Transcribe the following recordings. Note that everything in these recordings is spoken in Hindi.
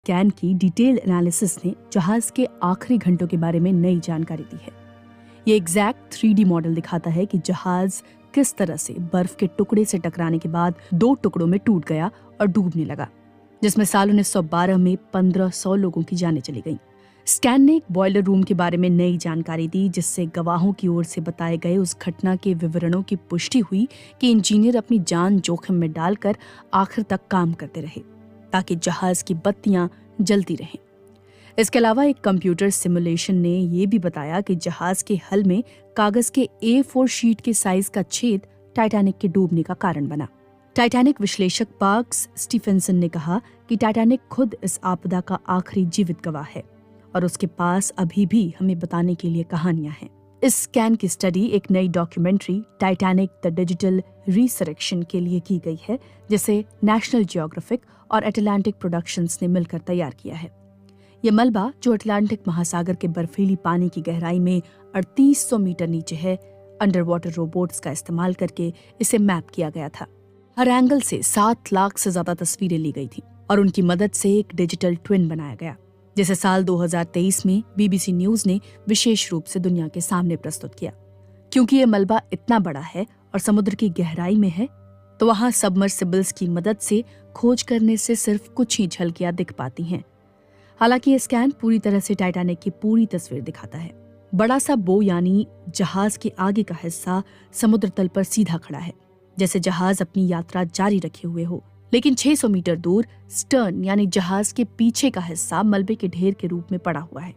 स्कैन की डिटेल एनालिसिस ने जहाज के आखिरी घंटों के बारे में नई जानकारी दी है। ये एग्जैक्ट 3D मॉडल दिखाता है कि जहाज किस तरह से बर्फ के टुकड़े से टकराने के बाद 2 टुकड़ों में टूट गया और डूबने लगा, जिसमें साल 1912 में 1500 लोगों की जानें चली गईं। स्कैन ने एक बॉयलर रूम के बारे में नई जानकारी दी, जिससे गवाहों की ओर से बताए गए उस घटना के विवरणों की पुष्टि हुई कि इंजीनियर अपनी जान जोखिम में डालकर आखिर तक काम करते रहे ताकि जहाज की बत्तियां जलती रहें। इसके अलावा एक कंप्यूटर सिमुलेशन ने यह भी बताया कि जहाज के हल में कागज के A4 शीट के साइज का छेद टाइटैनिक के डूबने का कारण बना। टाइटैनिक विश्लेषक पार्क्स स्टीफेंसन ने कहा कि टाइटैनिक खुद इस आपदा का आखिरी जीवित गवाह है और उसके पास अभी भी हमें बताने के लिए कहानियां हैं। इस स्कैन की स्टडी एक नई documentary Titanic the digital resurrection के लिए की गई है, जिसे नेशनल जियोग्राफिक और अटलांटिक प्रोडक्शंस ने मिलकर तैयार किया है। ये मलबा, जो अटलांटिक महासागर के बर्फीली पानी की गहराई में 3800 मीटर नीचे है, अंडर वाटर रोबोट्स का इस्तेमाल करके इसे मैप किया गया था। हर एंगल से 7 लाख से ज्यादा तस्वीरें ली गई थी और उनकी मदद से एक डिजिटल ट्विन बनाया गया, जिसे साल 2023 में BBC न्यूज ने विशेष रूप से दुनिया के सामने प्रस्तुत किया। क्योंकि ये मलबा इतना बड़ा है और समुद्र की गहराई में है, तो वहां सबमर्सिबल्स की मदद से खोज करने से सिर्फ कुछ ही झलकियां दिख पाती हैं। हालांकि ये स्कैन पूरी तरह से टाइटैनिक की पूरी तस्वीर दिखाता है। बड़ा सा बो यानी जहाज के आगे का हिस्सा समुद्र तल पर सीधा खड़ा है, जैसे जहाज अपनी यात्रा जारी रखे हुए हो। लेकिन 600 मीटर दूर स्टर्न यानी जहाज के पीछे का हिस्सा मलबे के ढेर के रूप में पड़ा हुआ है।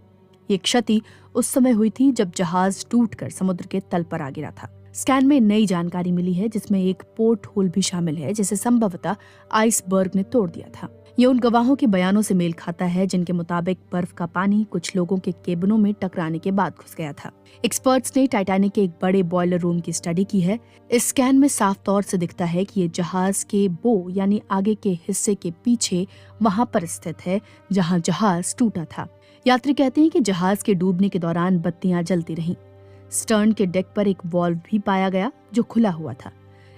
ये क्षति उस समय हुई थी जब जहाज टूटकर समुद्र के तल पर आ गिरा था। स्कैन में नई जानकारी मिली है, जिसमें एक पोर्ट होल भी शामिल है, जिसे संभवतः आइसबर्ग ने तोड़ दिया था। ये उन गवाहों के बयानों से मेल खाता है जिनके मुताबिक बर्फ का पानी कुछ लोगों के केबिनों में टकराने के बाद घुस गया था। एक्सपर्ट्स ने टाइटैनिक के एक बड़े बॉयलर रूम की स्टडी की है। इस स्कैन में साफ तौर से दिखता है कि ये जहाज के बो यानी आगे के हिस्से के पीछे वहां पर स्थित है जहां जहाज टूटा था। यात्री कहते हैं कि जहाज के डूबने के दौरान बत्तियां जलती रहीं। स्टर्न के डेक पर एक वॉल्व भी पाया गया जो खुला हुआ था।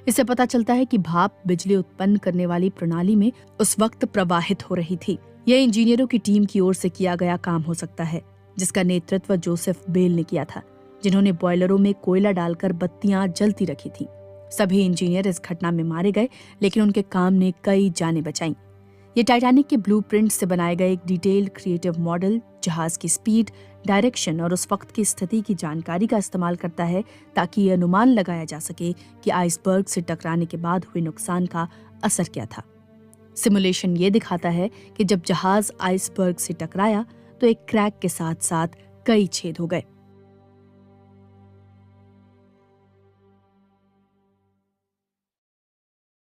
इससे पता चलता है कि भाप बिजली उत्पन्न करने वाली प्रणाली में उस वक्त प्रवाहित हो रही थी। यह इंजीनियरों की टीम की ओर से किया गया काम हो सकता है, जिसका नेतृत्व जोसेफ बेल ने किया था, जिन्होंने बॉयलरों में कोयला डालकर बत्तियां जलती रखी थी। सभी इंजीनियर इस घटना में मारे गए, लेकिन उनके काम ने कई जानें बचाई। ये टाइटैनिक के ब्लूप्रिंट से बनाए गए एक डिटेल्ड क्रिएटिव मॉडल जहाज की स्पीड, डायरेक्शन और उस वक्त की स्थिति की जानकारी का इस्तेमाल करता है ताकि ये अनुमान लगाया जा सके कि आइसबर्ग से टकराने के बाद हुए नुकसान का असर क्या था। सिमुलेशन ये दिखाता है कि जब जहाज आइसबर्ग से टकराया तो एक क्रैक के साथ साथ कई छेद हो गए।